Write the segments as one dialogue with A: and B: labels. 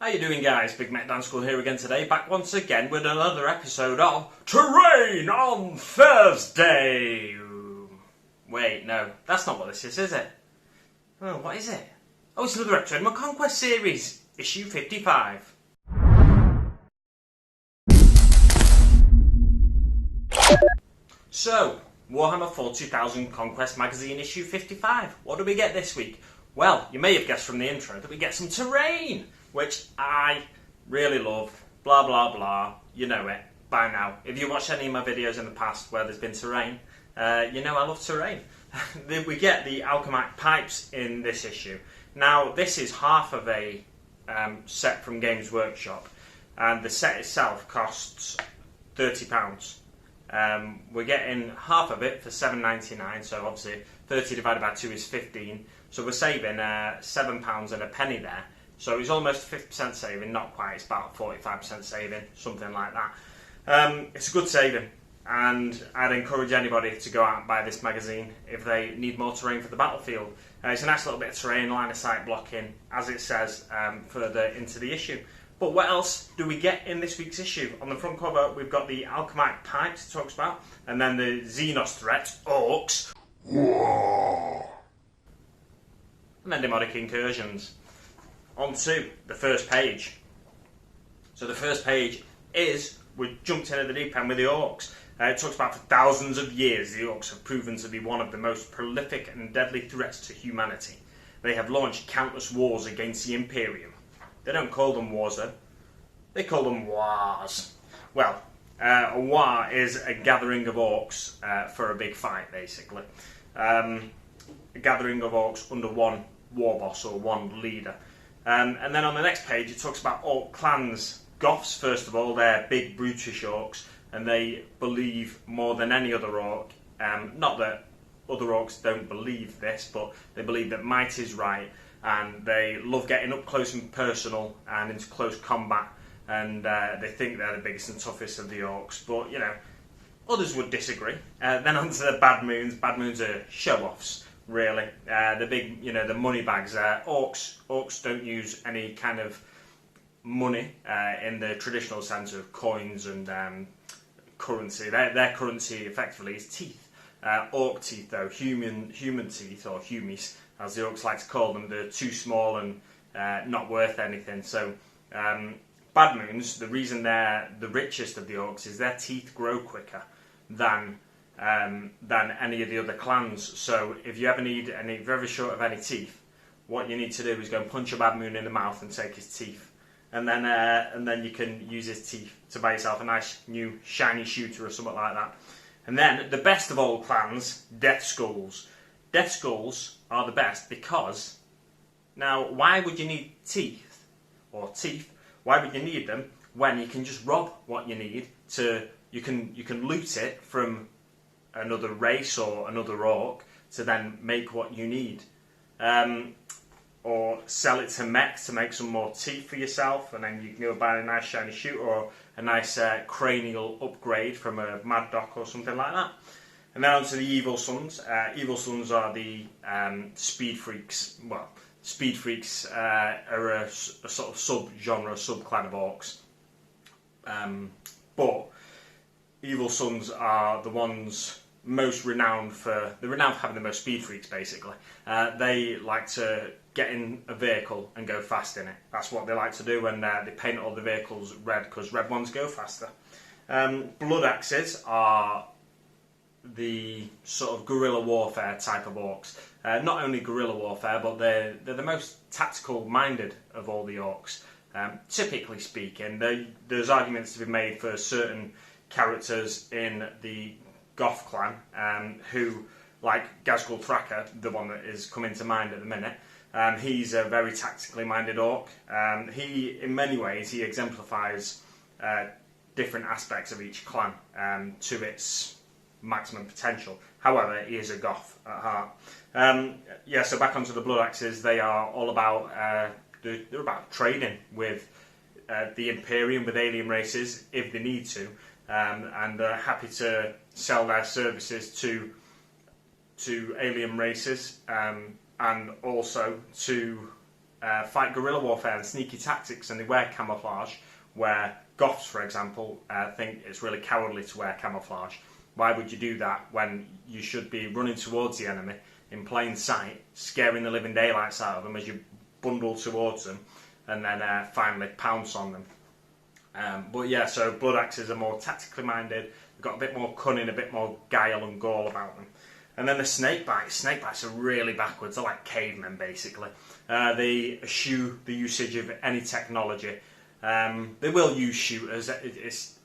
A: How you doing, guys? Big Mac Dan School here again today, back once again with another episode of Terrain on Thursday. Wait, no, that's not what this is it? Oh, what is it? Oh, it's another episode of my Conquest series, issue 55. So, Warhammer 40,000 Conquest magazine issue 55. What do we get this week? Well, you may have guessed from the intro that we get some terrain, which I really love. Blah, blah, blah. You know it by now. If you watched any of my videos in the past where there's been terrain, you know I love terrain. We get the Alkamag Pipes in this issue. Now, this is half of a set from Games Workshop, and the set itself costs £30. We're getting half of it for £7.99, so obviously 30 divided by 2 is 15. So we're saving £7 and a penny there. So it's almost 50% saving, not quite, it's about 45% saving, something like that. It's a good saving, and I'd encourage anybody to go out and buy this magazine if they need more terrain for the battlefield. It's a nice little bit of terrain, line of sight blocking, as it says further into the issue. But what else do we get in this week's issue? On the front cover, we've got the Alkamag Pipes it talks about, and then the Xenos threat, Orks, and then demonic incursions. On to the first page. So the first page is, we jumped into the deep end with the Orcs. It talks about for thousands of years the Orcs have proven to be one of the most prolific and deadly threats to humanity. They have launched countless wars against the Imperium. They don't call them wars though, they call them wars. Well, a war is a gathering of Orcs for a big fight, basically. A gathering of Orcs under one Warbus or one leader. And then on the next page it talks about Orc clans. Goths, first of all, they're big brutish Orcs, and they believe more than any other Orc, not that other Orcs don't believe this, but they believe that might is right, and they love getting up close and personal and into close combat, and they think they're the biggest and toughest of the Orcs, but you know, others would disagree. Then on to the Bad Moons. Bad Moons are show-offs, really. The big, you know, the money bags. Orcs don't use any kind of money in the traditional sense of coins and currency. Their currency effectively is teeth. Orc teeth, though, human teeth, or humies, as the Orcs like to call them, they're too small and not worth anything. So Bad Moons, the reason they're the richest of the Orcs is their teeth grow quicker than any of the other clans. So if you ever need any, if you're ever short of any teeth, what you need to do is go and punch a Bad Moon in the mouth and take his teeth, and then you can use his teeth to buy yourself a nice new shiny shooter or something like that. And then the best of all clans, Death Skulls. Death Skulls are the best because, now why would you need teeth, or teeth? Why would you need them when you can just rob what you need to? You can loot it from another race or another Orc to then make what you need, or sell it to mech to make some more teeth for yourself, and then you can go buy a nice shiny shooter or a nice cranial upgrade from a Mad Doc or something like that. And then on to the Evil Sons. Evil Sons are the speed freaks. Well, speed freaks are a sort of sub-genre, sub-clan of Orcs. But Evil Sons are the ones most renowned for, they're renowned for having the most speed freaks, basically. They like to get in a vehicle and go fast in it. That's what they like to do, and they paint all the vehicles red because red ones go faster. Blood Axes are the sort of guerrilla warfare type of Orcs. Not only guerrilla warfare, but they're the most tactical minded of all the Orcs. Typically speaking, there's arguments to be made for certain characters in the Goth clan who, like Ghazghkull Thraka, the one that is coming to mind at the minute, he's a very tactically minded Orc. He, in many ways, he exemplifies different aspects of each clan to its maximum potential. However, he is a Goth at heart. Yeah, so back onto the Blood Axes, they are all about, they're about trading with the Imperium, with alien races, if they need to, and they're happy to sell their services to alien races, and also to fight guerrilla warfare and sneaky tactics, and they wear camouflage, where Goths, for example, think it's really cowardly to wear camouflage. Why would you do that when you should be running towards the enemy in plain sight, scaring the living daylights out of them as you bundle towards them, and then finally pounce on them? But yeah, so Blood Axes are more tactically minded, they've got a bit more cunning, a bit more guile and gall about them. And then the Snakebites are really backwards, they're like cavemen basically. They eschew the usage of any technology. They will use shooters,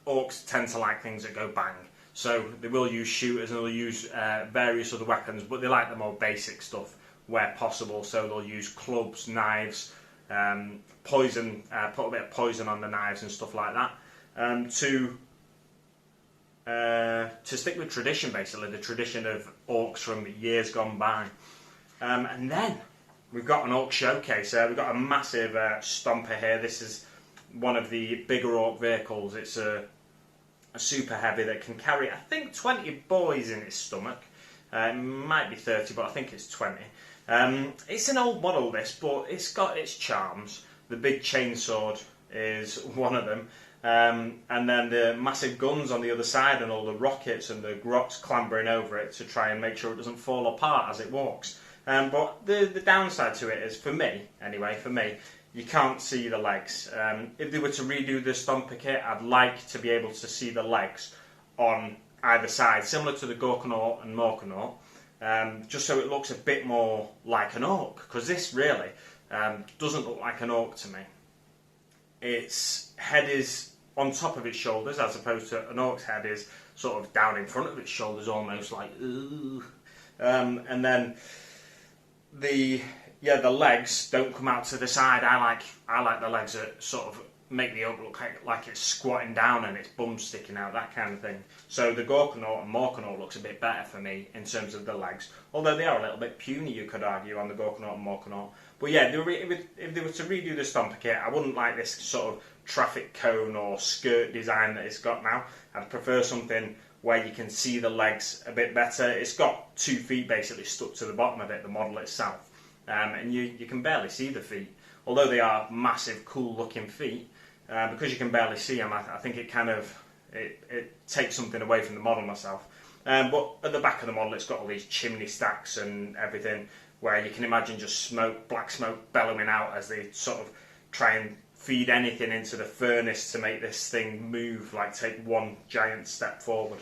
A: Orcs tend to like things that go bang. So they will use shooters and they'll use various other weapons, but they like the more basic stuff where possible. So they'll use clubs, knives, poison, put a bit of poison on the knives and stuff like that. To stick with tradition, basically, the tradition of Orcs from years gone by. And then we've got an Orc showcase. We've got a massive stomper here. This is one of the bigger Orc vehicles. It's a super heavy that can carry, I think, 20 boys in its stomach. It might be 30, but I think it's 20. It's an old model, this, but it's got its charms. The big chainsword is one of them. And then the massive guns on the other side and all the rockets and the grots clambering over it to try and make sure it doesn't fall apart as it walks. But the downside to it is, for me, anyway, you can't see the legs. If they were to redo the Stomper kit, I'd like to be able to see the legs on either side, similar to the Gorkanaut and Morkanaut, just so it looks a bit more like an Orc, because this really doesn't look like an Orc to me. Its head is on top of its shoulders, as opposed to an Orc's head is sort of down in front of its shoulders, almost like, ooh. And then the legs don't come out to the side. I like the legs that sort of make the Orc look like it's squatting down and its bum sticking out, that kind of thing. So the Gorkanaut and Morkanaut looks a bit better for me in terms of the legs, although they are a little bit puny, you could argue, on the Gorkanaut and Morkanaut. But yeah, if they were to redo the Stomper kit, I wouldn't like this sort of traffic cone or skirt design that it's got now. I'd prefer something where you can see the legs a bit better. It's got 2 feet basically stuck to the bottom of it, the model itself. And you can barely see the feet, although they are massive, cool-looking feet. Because you can barely see them, I think it kind of it takes something away from the model myself. But at the back of the model, it's got all these chimney stacks and everything, where you can imagine just smoke, black smoke, bellowing out as they sort of try and feed anything into the furnace to make this thing move, like take one giant step forward.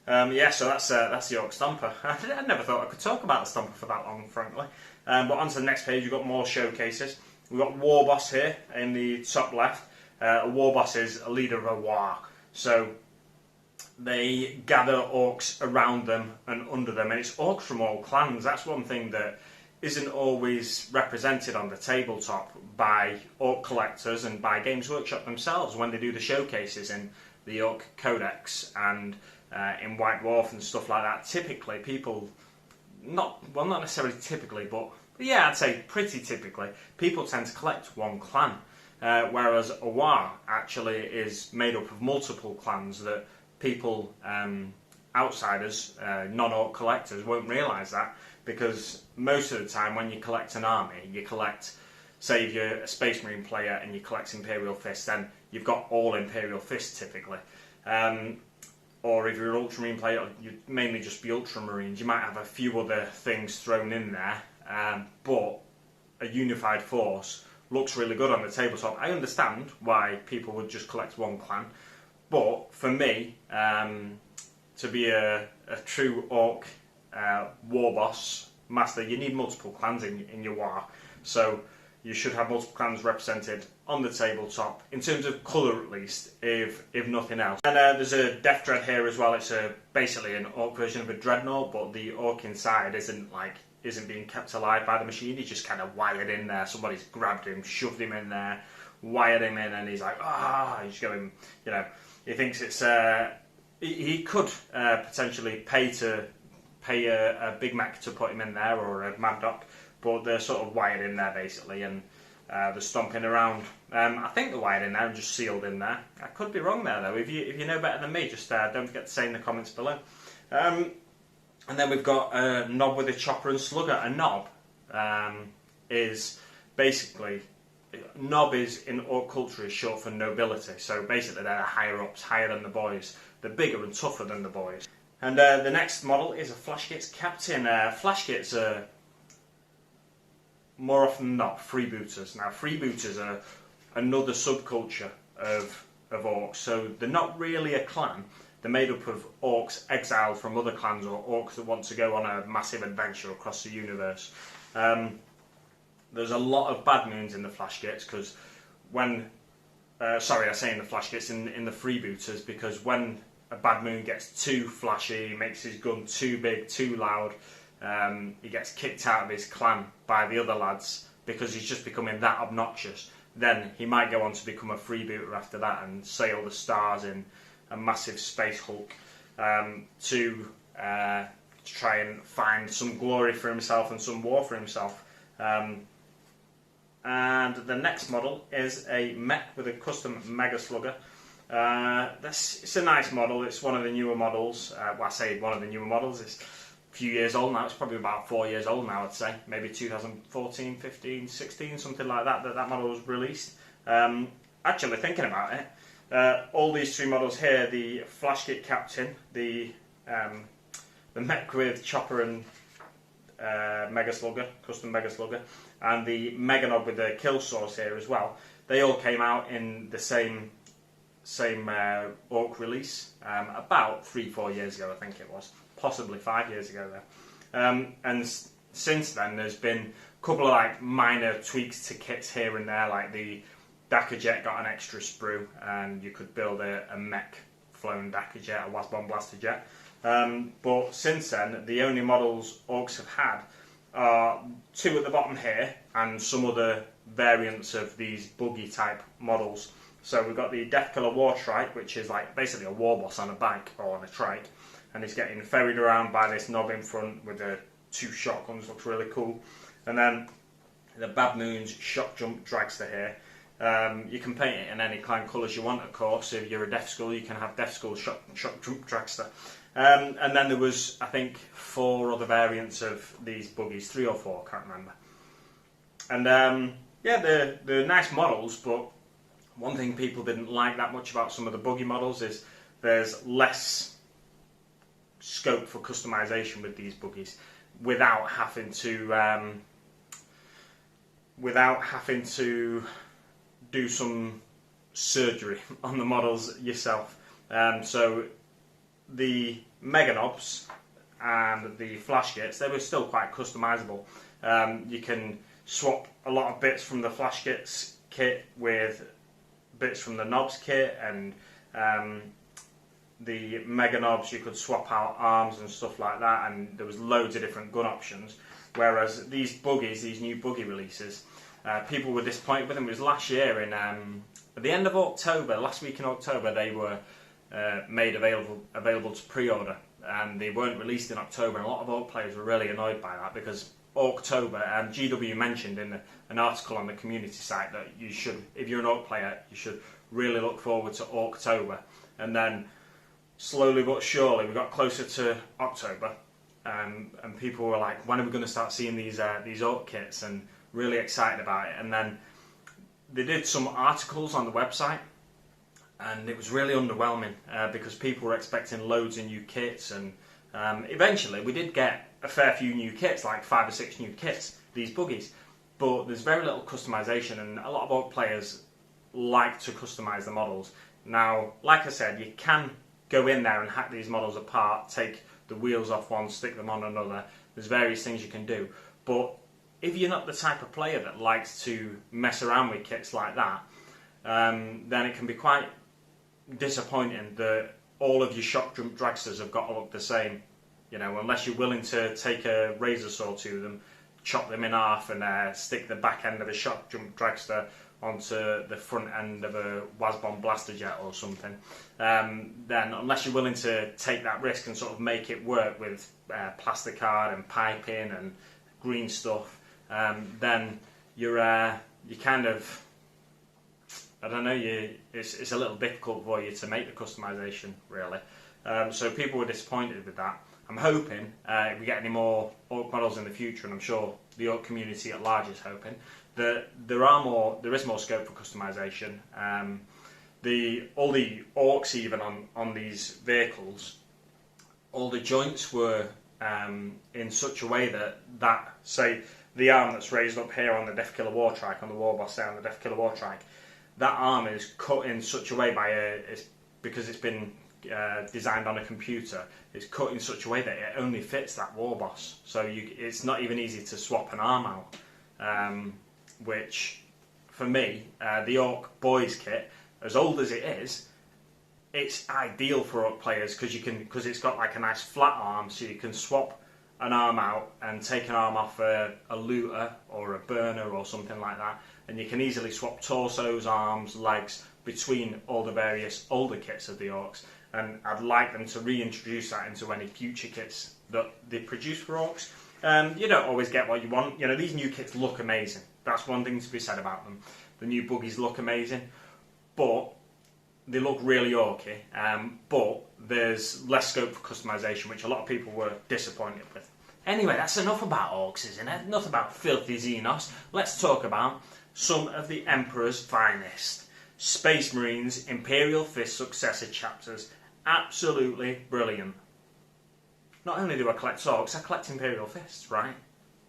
A: Yeah, so that's the Orc Stomper. I never thought I could talk about the Stomper for that long, frankly. But on to the next page, we've got more showcases. We've got Warbus here in the top left. A Warbus is a leader of a war, so they gather Orcs around them and under them, and it's Orcs from all clans. That's one thing that isn't always represented on the tabletop by Orc collectors and by Games Workshop themselves when they do the showcases in the Orc Codex and in White Dwarf and stuff like that. Typically, people, not necessarily typically, but yeah, I'd say pretty typically, people tend to collect one clan. Whereas a war actually is made up of multiple clans that people, outsiders, non-Orc collectors, won't realise that, because most of the time when you collect an army, you collect, say if you're a Space Marine player and you collect Imperial Fists, then you've got all Imperial Fists typically. Or if you're an Ultramarine player, you'd mainly just be Ultramarines. You might have a few other things thrown in there, but a unified force looks really good on the tabletop. I understand why people would just collect one clan, but for me, to be a true Orc war boss master, you need multiple clans in your war. So you should have multiple clans represented on the tabletop, in terms of colour at least, if nothing else. And there's a Death Dread here as well. It's basically an Orc version of a Dreadnought, but the Orc inside isn't being kept alive by the machine. He's just kind of wired in there. Somebody's grabbed him, shoved him in there, wired him in, and he's like, he's going, he thinks it's, he could potentially pay a Big Mac to put him in there, or a Mad Doc, but they're sort of wired in there basically, and they're stomping around. I think they're wired in there and just sealed in there. I could be wrong there though. If you know better than me, just don't forget to say in the comments below. And then we've got a Knob with a chopper and slugger. A Knob is basically, nob is in Orc culture is short for nobility. So basically, they're higher ups, higher than the boys. They're bigger and tougher than the boys. And the next model is a Flashgates Captain. Flashgates are more often than not freebooters. Now, freebooters are another subculture of Orcs. So they're not really a clan. They're made up of Orcs exiled from other clans, or Orcs that want to go on a massive adventure across the universe. There's a lot of bad moons in the Flashgates, because when... sorry, I say in the Flashgates, in the freebooters, because when a bad moon gets too flashy, makes his gun too big, too loud, he gets kicked out of his clan by the other lads, because he's just becoming that obnoxious. Then he might go on to become a freebooter after that and sail the stars in a massive space hulk to try and find some glory for himself and some war for himself. And the next model is a mech with a custom Mega Slugger. It's a nice model. It's one of the newer models. Well, I say one of the newer models. It's a few years old now. It's probably about 4 years old now, I'd say. Maybe 2014, 15, 16, something like that model was released. Actually, thinking about it, all these three models here, the Flashgate Captain, the mech with chopper and Mega Slugger, custom Mega Slugger, and the Mega Nob with the kill source here as well, they all came out in the same Orc release about 3-4 years ago, I think it was, possibly 5 years ago there. And since then, there's been a couple of like minor tweaks to kits here and there, like the Dakka Jet got an extra sprue, and you could build a mech flown Dakka Jet, a Wasp-Bomb Blaster Jet. But since then, the only models Orcs have had are two at the bottom here, and some other variants of these buggy type models. So we've got the Deathkiller War Trike, which is like basically a war boss on a bike or on a trike, and he's getting ferried around by this knob in front with the two shotguns. Looks really cool. And then the Bad Moon's Shock Jump Dragster here. You can paint it in any clan colours you want, of course. If you're a Death Skull, you can have Death Skull Shock Jump Dragster. And then there was, I think, 4 other variants of these buggies, 3 or 4, I can't remember. And yeah, they're nice models, but one thing people didn't like that much about some of the buggy models is there's less scope for customization with these buggies without having to do some surgery on the models yourself. So the Mega Nobs and the Flashgates, they were still quite customizable. You can swap a lot of bits from the Flashgates kit with bits from the Nobs kit, and the Mega Nobs you could swap out arms and stuff like that, and there was loads of different gun options. Whereas these buggies, these new buggy releases, people were disappointed with them. It was last year at the end of October, last week in October, they were made available to pre-order, and they weren't released in October, and a lot of Orc players were really annoyed by that, because October, GW mentioned in an article on the community site that you should, if you're an Orc player, you should really look forward to October. And then slowly but surely we got closer to October, and people were like, when are we going to start seeing these Orc kits, and really excited about it. And then they did some articles on the website, and it was really underwhelming because people were expecting loads of new kits, and eventually we did get a fair few new kits, like 5 or 6 new kits, these buggies, but there's very little customization, and a lot of Orc players like to customize the models. Now, like I said, you can go in there and hack these models apart, take the wheels off one, stick them on another. There's various things you can do, but if you're not the type of player that likes to mess around with kits like that, then it can be quite disappointing that all of your shock jump dragsters have got to look the same. You know, unless you're willing to take a razor saw to them, chop them in half, and stick the back end of a shock jump dragster onto the front end of a Wasp-Bomb Blaster Jet or something, then unless you're willing to take that risk and sort of make it work with plasticard and piping and green stuff, then you're kind of, I don't know, it's a little difficult for you to make the customization, really. So people were disappointed with that. I'm hoping if we get any more Orc models in the future, and I'm sure the Orc community at large is hoping, there is more scope for customization. All the Orks even on these vehicles, all the joints were in such a way that say the arm that's raised up here on the Death Killer War Trike, on the Warbus there on the Death Killer War Trike, that arm is cut in such a way because it's been designed on a computer. It's cut in such a way that it only fits that Warbus. So it's not even easy to swap an arm out. Which, for me, the Orc Boys kit, as old as it is, it's ideal for Orc players because it's got like a nice flat arm, so you can swap an arm out and take an arm off a looter or a burner or something like that, and you can easily swap torsos, arms, legs between all the various older kits of the Orcs. And I'd like them to reintroduce that into any future kits that they produce for Orcs. You don't always get what you want. You know, these new kits look amazing. That's one thing to be said about them. The new buggies look amazing, but they look really orky. But there's less scope for customization, which a lot of people were disappointed with. Anyway, that's enough about Orcs, isn't it? Enough about filthy Xenos. Let's talk about some of the Emperor's finest. Space Marines Imperial Fists Successor chapters. Absolutely brilliant. Not only do I collect Orcs, I collect Imperial Fists, right?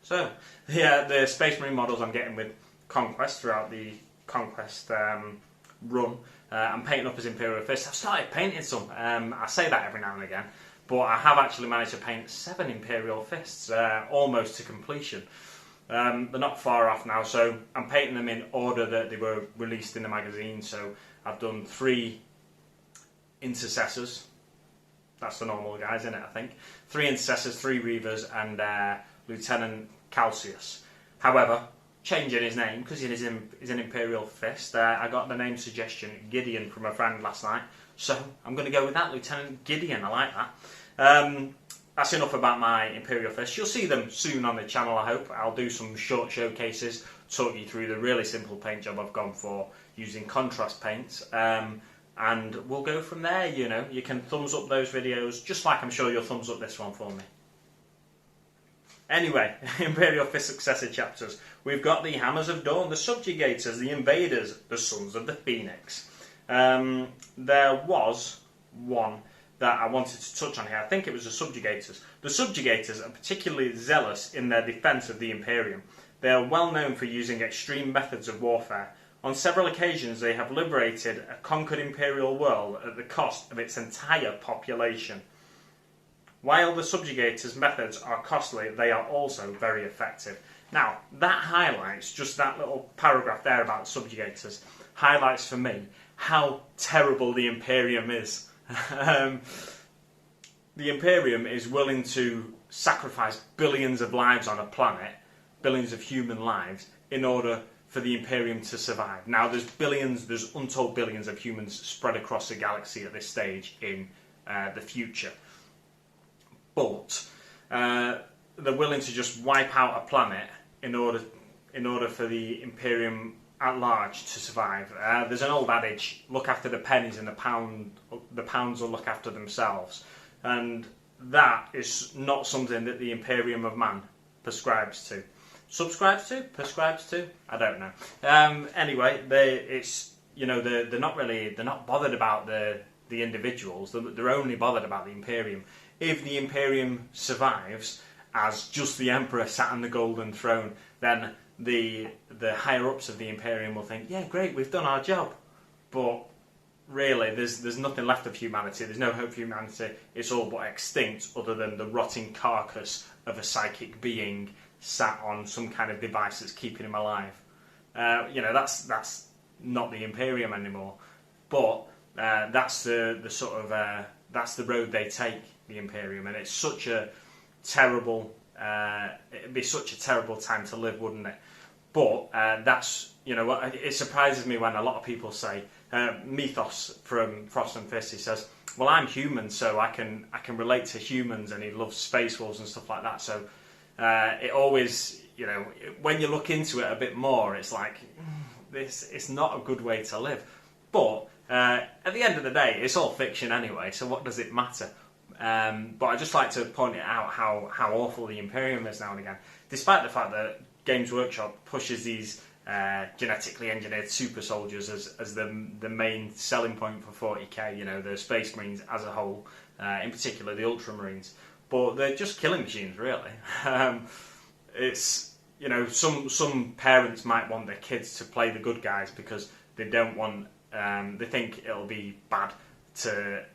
A: So, the Space Marine models I'm getting with Conquest throughout the Conquest run, I'm painting up as Imperial Fists. I've started painting some. I say that every now and again, but I have actually managed to paint 7 Imperial Fists, almost to completion. They're not far off now, so I'm painting them in order that they were released in the magazine. So I've done 3 Intercessors. That's the normal guys, isn't it, I think? 3 Intercessors, 3 Reavers, and Lieutenant Calcius. However, changing his name, because he's an Imperial Fist, I got the name suggestion, Gideon, from a friend last night. So I'm going to go with that, Lieutenant Gideon. I like that. That's enough about my Imperial Fists. You'll see them soon on the channel, I hope. I'll do some short showcases, talk you through the really simple paint job I've gone for using contrast paints. And we'll go from there, you know. You can thumbs up those videos, just like I'm sure you'll thumbs up this one for me. Anyway, Imperial Fist Successor chapters. We've got the Hammers of Dawn, the Subjugators, the Invaders, the Sons of the Phoenix. There was one that I wanted to touch on here. I think it was the Subjugators. The Subjugators are particularly zealous in their defence of the Imperium. They are well known for using extreme methods of warfare. On several occasions they have liberated a conquered Imperial world at the cost of its entire population. While the Subjugators' methods are costly, they are also very effective. Now, that highlights, just that little paragraph there about the Subjugators, highlights for me how terrible the Imperium is. The Imperium is willing to sacrifice billions of lives on a planet, billions of human lives, in order for the Imperium to survive. Now, there's untold billions of humans spread across the galaxy at this stage in the future. But they're willing to just wipe out a planet in order for the Imperium at large to survive. There's an old adage: look after the pennies and the pounds will look after themselves. And that is not something that the Imperium of Man prescribes to. Subscribes to? Prescribes to? I don't know. Anyway, they're not bothered about the individuals. They're only bothered about the Imperium. If the Imperium survives as just the Emperor sat on the Golden Throne, then the higher-ups of the Imperium will think, yeah, great, we've done our job. But really, there's nothing left of humanity. There's no hope for humanity. It's all but extinct, other than the rotting carcass of a psychic being sat on some kind of device that's keeping him alive. That's not the Imperium anymore. But that's that's the road they take, the Imperium, and it's such a terrible. It'd be such a terrible time to live, wouldn't it? But it surprises me when a lot of people say, Mythos from Frost and Fist, he says, well, I'm human, so I can relate to humans, and he loves Space Wolves and stuff like that. So it always, when you look into it a bit more, it's like, it's not a good way to live. But at the end of the day, it's all fiction anyway, so what does it matter? But I just like to point it out how awful the Imperium is now and again, despite the fact that Games Workshop pushes these genetically engineered super soldiers as the main selling point for 40k. You know, the Space Marines as a whole, in particular the Ultramarines, but they're just killing machines, really. It's, you know, some parents might want their kids to play the good guys because they don't want. They think it'll be bad to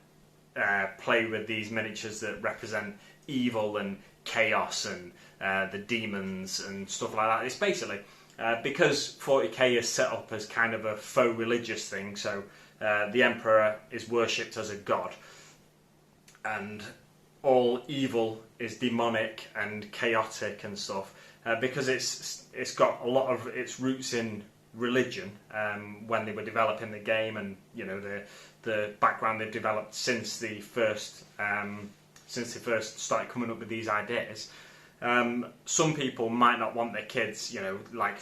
A: play with these miniatures that represent evil and chaos and the demons and stuff like that. It's basically because 40k is set up as kind of a faux religious thing, so the Emperor is worshipped as a god, and all evil is demonic and chaotic and stuff, because it's got a lot of its roots in religion when they were developing the game, and you know the background they've developed since they first started coming up with these ideas. Some people might not want their kids, you know, like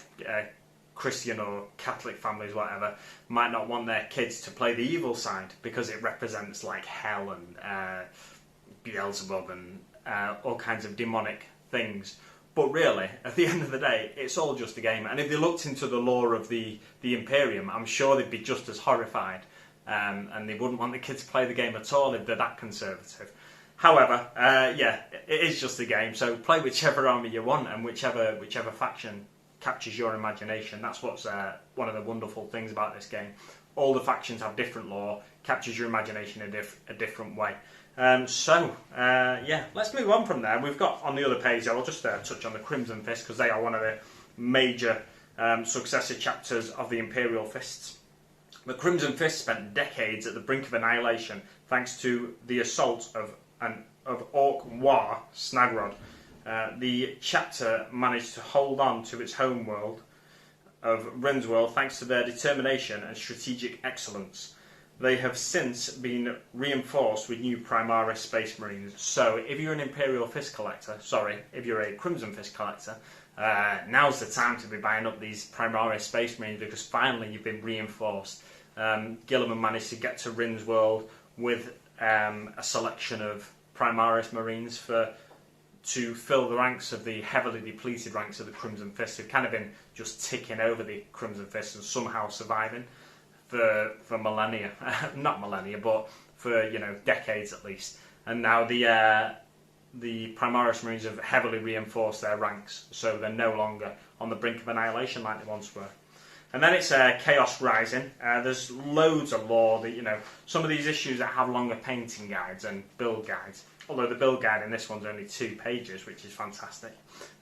A: Christian or Catholic families, whatever, might not want their kids to play the evil side because it represents like hell and Beelzebub and all kinds of demonic things. But really, at the end of the day, it's all just a game. And if they looked into the lore of the Imperium, I'm sure they'd be just as horrified. And they wouldn't want the kids to play the game at all if they're that conservative. However, yeah, it is just a game, so play whichever army you want and whichever faction captures your imagination. That's what's one of the wonderful things about this game. All the factions have different lore, captures your imagination in a different way. Yeah, let's move on from there. We've got on the other page, I'll just touch on the Crimson Fists because they are one of the major successor chapters of the Imperial Fists. The Crimson Fist spent decades at the brink of annihilation thanks to the assault of Orc War Snagrod. The chapter managed to hold on to its home world of Rindsworld thanks to their determination and strategic excellence. They have since been reinforced with new Primaris Space Marines. So if you're an Imperial Fist collector, if you're a Crimson Fist collector, now's the time to be buying up these Primaris Space Marines because finally you've been reinforced. Gilliman managed to get to Rindsworld with a selection of Primaris Marines to fill the ranks of the heavily depleted ranks of the Crimson Fists, who've kind of been just ticking over the Crimson Fists and somehow surviving for millennia, not millennia, but for, you know, decades at least. And now the Primaris Marines have heavily reinforced their ranks, so they're no longer on the brink of annihilation like they once were. And then it's Chaos Rising. There's loads of lore that, you know, some of these issues that have longer painting guides and build guides, although the build guide in this one's only 2 pages, which is fantastic.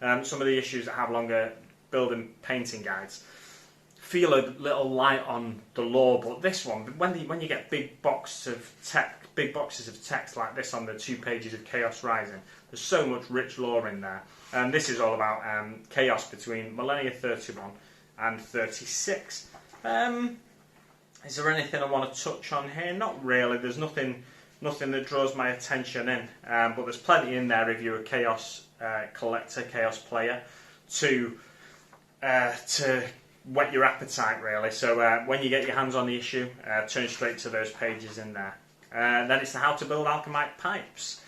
A: Some of the issues that have longer build and painting guides feel a little light on the lore, but this one, when you get big boxes of text like this on the 2 pages of Chaos Rising, there's so much rich lore in there. And this is all about chaos between Millennia 31 and 36. Is there anything I want to touch on here? Not really. There's nothing that draws my attention in, but there's plenty in there if you're a Chaos collector, Chaos player, to whet your appetite, really. So when you get your hands on the issue, turn straight to those pages in there. Then it's the How to Build Alkamag Pipes.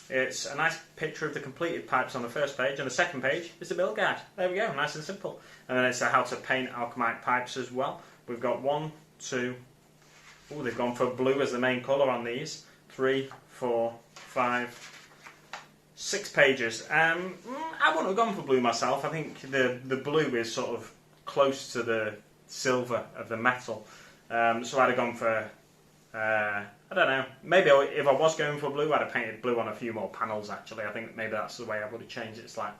A: It's a nice picture of the completed pipes on the first page, and the second page is the build guide. There we go, nice and simple. And then it's the How to Paint Alkamag Pipes as well. We've got 1, 2... Oh, they've gone for blue as the main colour on these. 3, 4, 5, 6 pages. I wouldn't have gone for blue myself. I think the blue is sort of close to the silver of the metal. So I'd have gone for... I don't know. Maybe if I was going for blue, I'd have painted blue on a few more panels, actually. I think maybe that's the way I would have changed it slightly.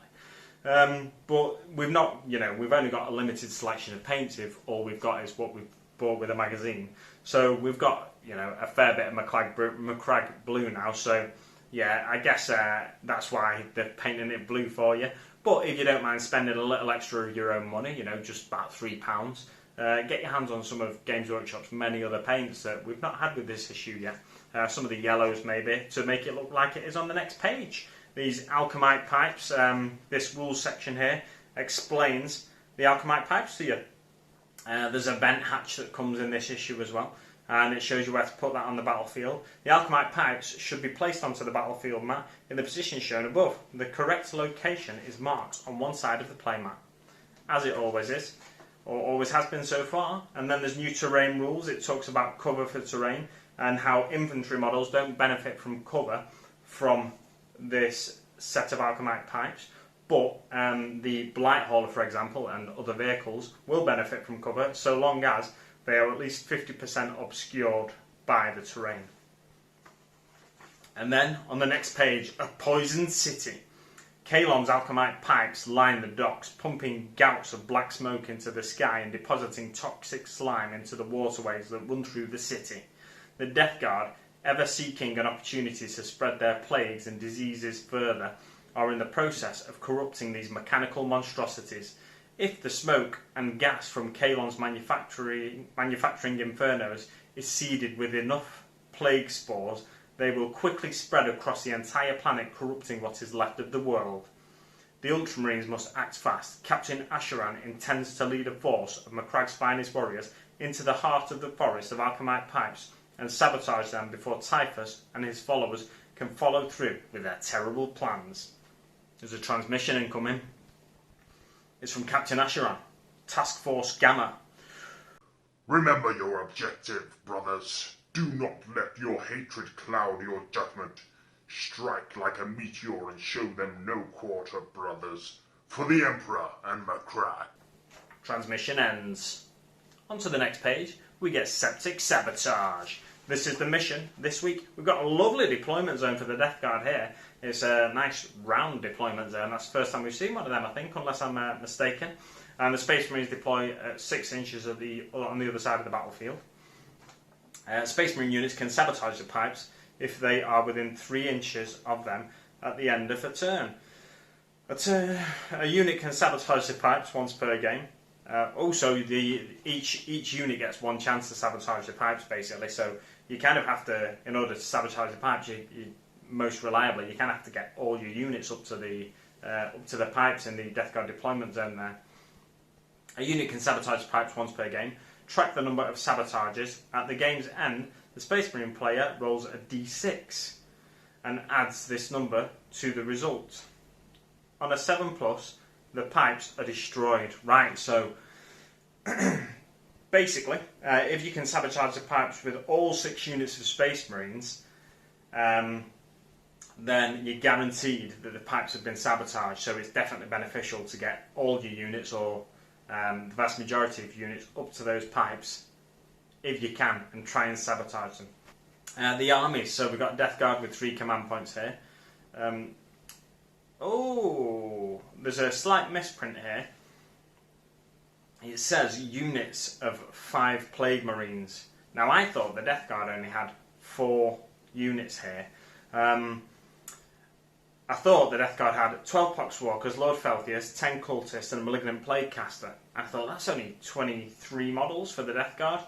A: But we've not, you know, we've only got a limited selection of paints if all we've got is what we've bought with a magazine. So we've got, you know, a fair bit of Macragge blue now. So, yeah, I guess that's why they're painting it blue for you. But if you don't mind spending a little extra of your own money, you know, just about £3, get your hands on some of Games Workshop's many other paints that we've not had with this issue yet. Some of the yellows maybe, to make it look like it is on the next page. These Alkamag Pipes, this rules section here explains the Alkamag Pipes to you. There's a vent hatch that comes in this issue as well, and it shows you where to put that on the battlefield. The Alkamag Pipes should be placed onto the battlefield mat in the position shown above. The correct location is marked on one side of the play mat. as it always is, or always has been so far. And then there's new terrain rules. It talks about cover for terrain and how infantry models don't benefit from cover from this set of Alkamag Pipes, but the Blight Hauler, for example, and other vehicles will benefit from cover so long as they are at least 50% obscured by the terrain. And then on the next page, a poisoned city. Kalon's Alkamag Pipes line the docks, pumping gouts of black smoke into the sky and depositing toxic slime into the waterways that run through the city. The Death Guard, ever seeking an opportunity to spread their plagues and diseases further, are in the process of corrupting these mechanical monstrosities. If the smoke and gas from Kalon's manufacturing infernos is seeded with enough plague spores, they will quickly spread across the entire planet, corrupting what is left of the world. The Ultramarines must act fast. Captain Asheran intends to lead a force of Macragge's finest warriors into the heart of the forest of Alkamag Pipes and sabotage them before Typhus and his followers can follow through with their terrible plans. There's a transmission incoming. It's from Captain Asheran. Task Force Gamma.
B: Remember your objective, brothers. Do not let your hatred cloud your judgment. Strike like a meteor and show them no quarter, brothers. For the Emperor and Macragge.
A: Transmission ends. On to the next page, we get Septic Sabotage. This is the mission this week. We've got a lovely deployment zone for the Death Guard here. It's a nice round deployment zone. That's the first time we've seen one of them, I think, unless I'm mistaken. And the Space Marines deploy at 6 inches on the other side of the battlefield. Space Marine units can sabotage the pipes if they are within 3 inches of them at the end of a turn. A unit can sabotage the pipes once per game. Also, each unit gets 1 chance to sabotage the pipes, basically. So you kind of have to, in order to sabotage the pipes, most reliably, you kind of have to get all your units up to the pipes in the Death Guard deployment zone there. A unit can sabotage the pipes once per game. Track the number of sabotages. At the game's end, the Space Marine player rolls a d6 and adds this number to the result. On a 7+, the pipes are destroyed. Right, so basically, if you can sabotage the pipes with all 6 units of Space Marines, then you're guaranteed that the pipes have been sabotaged, so it's definitely beneficial to get all your units, or the vast majority of units, up to those pipes if you can, and try and sabotage them. The armies, so we've got Death Guard with 3 command points here. There's a slight misprint here. It says units of 5 Plague Marines. Now I thought the Death Guard only had 4 units here. I thought the Death Guard had 12 Poxwalkers, Lord Felthiers, 10 Cultists and a Malignant Plague Caster. I thought that's only 23 models for the Death Guard.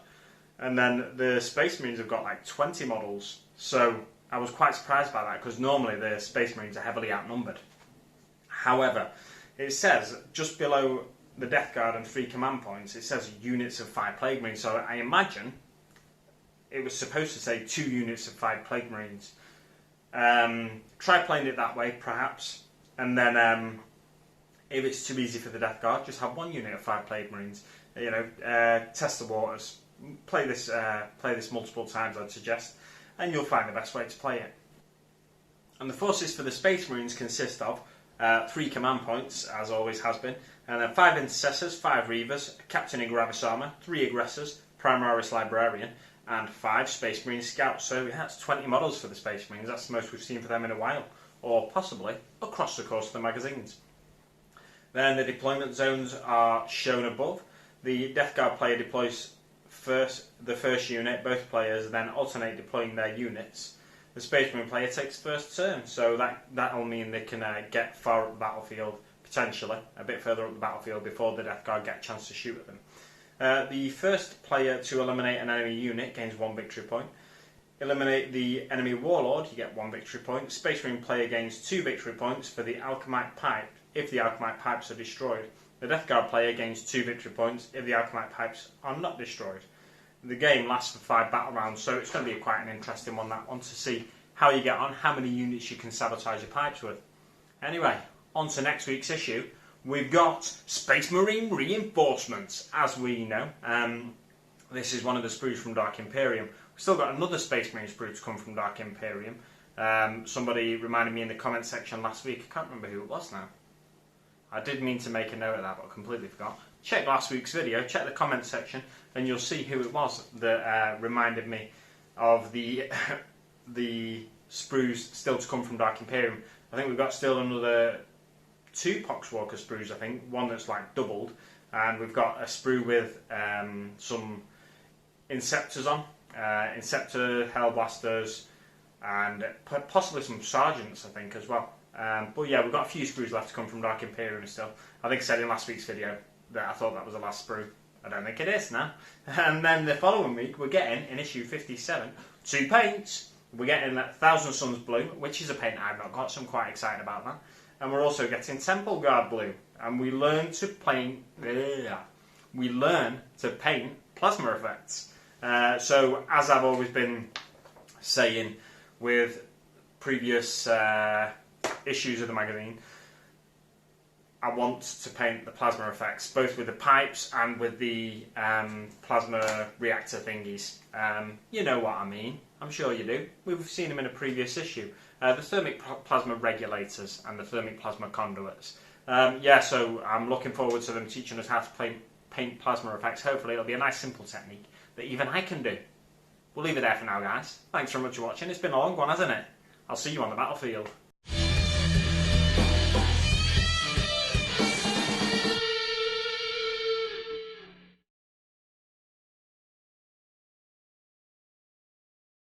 A: And then the Space Marines have got like 20 models. So I was quite surprised by that, because normally the Space Marines are heavily outnumbered. However, it says just below the Death Guard and 3 command points, it says units of 5 Plague Marines. So I imagine it was supposed to say 2 units of 5 Plague Marines. Try playing it that way, perhaps, and then if it's too easy for the Death Guard, just have 1 unit of 5 Plague Marines. Test the waters. Play this multiple times, I'd suggest, and you'll find the best way to play it. And the forces for the Space Marines consist of 3 command points, as always has been, and then 5 intercessors, 5 reavers, a captain in Gravis armour, 3 aggressors, Primaris librarian, and 5 Space Marine scouts. So that's 20 models for the Space Marines. That's the most we've seen for them in a while, or possibly across the course of the magazines. Then the deployment zones are shown above. The Death Guard player deploys the first unit. Both players then alternate deploying their units. The Space Marine player takes first turn, so that'll mean they can get far up the battlefield, potentially a bit further up the battlefield, before the Death Guard get a chance to shoot at them. The first player to eliminate an enemy unit gains 1 victory point. Eliminate the enemy warlord, you get 1 victory point. Space Marine player gains 2 victory points for the Alkamag Pipe if the Alkamag Pipes are destroyed. The Death Guard player gains 2 victory points if the Alkamag Pipes are not destroyed. The game lasts for 5 battle rounds, so it's going to be quite an interesting one, that one, to see how you get on, how many units you can sabotage your pipes with. Anyway, on to next week's issue, we've got Space Marine reinforcements, as we know. This is one of the sprues from Dark Imperium. We've still got another Space Marine sprue to come from Dark Imperium. Somebody reminded me in the comment section last week, I can't remember who it was now. I did mean to make a note of that, but I completely forgot. Check last week's video, check the comment section, and you'll see who it was that reminded me of the sprues still to come from Dark Imperium. I think we've got still another 2 Poxwalker sprues, I think. One that's like doubled, and we've got a sprue with some Inceptors on. Inceptor, Hellblasters, and possibly some Sergeants, I think, as well. But yeah, we've got a few sprues left to come from Dark Imperium still. I think I said in last week's video that I thought that was the last sprue. I don't think it is now. And then the following week, we're getting, in issue 57, 2 paints. We're getting Thousand Suns Blue, which is a paint I've not got, so I'm quite excited about that. And we're also getting Temple Guard Blue. And we learn to paint... We learn to paint plasma effects. So, as I've always been saying with previous issues of the magazine, I want to paint the plasma effects, both with the pipes and with the plasma reactor thingies. You know what I mean. I'm sure you do. We've seen them in a previous issue. The thermic plasma regulators and the thermic plasma conduits. Yeah, so I'm looking forward to them teaching us how to paint plasma effects. Hopefully it'll be a nice simple technique that even I can do. We'll leave it there for now, guys. Thanks very much for watching. It's been a long one, hasn't it? I'll see you on the battlefield.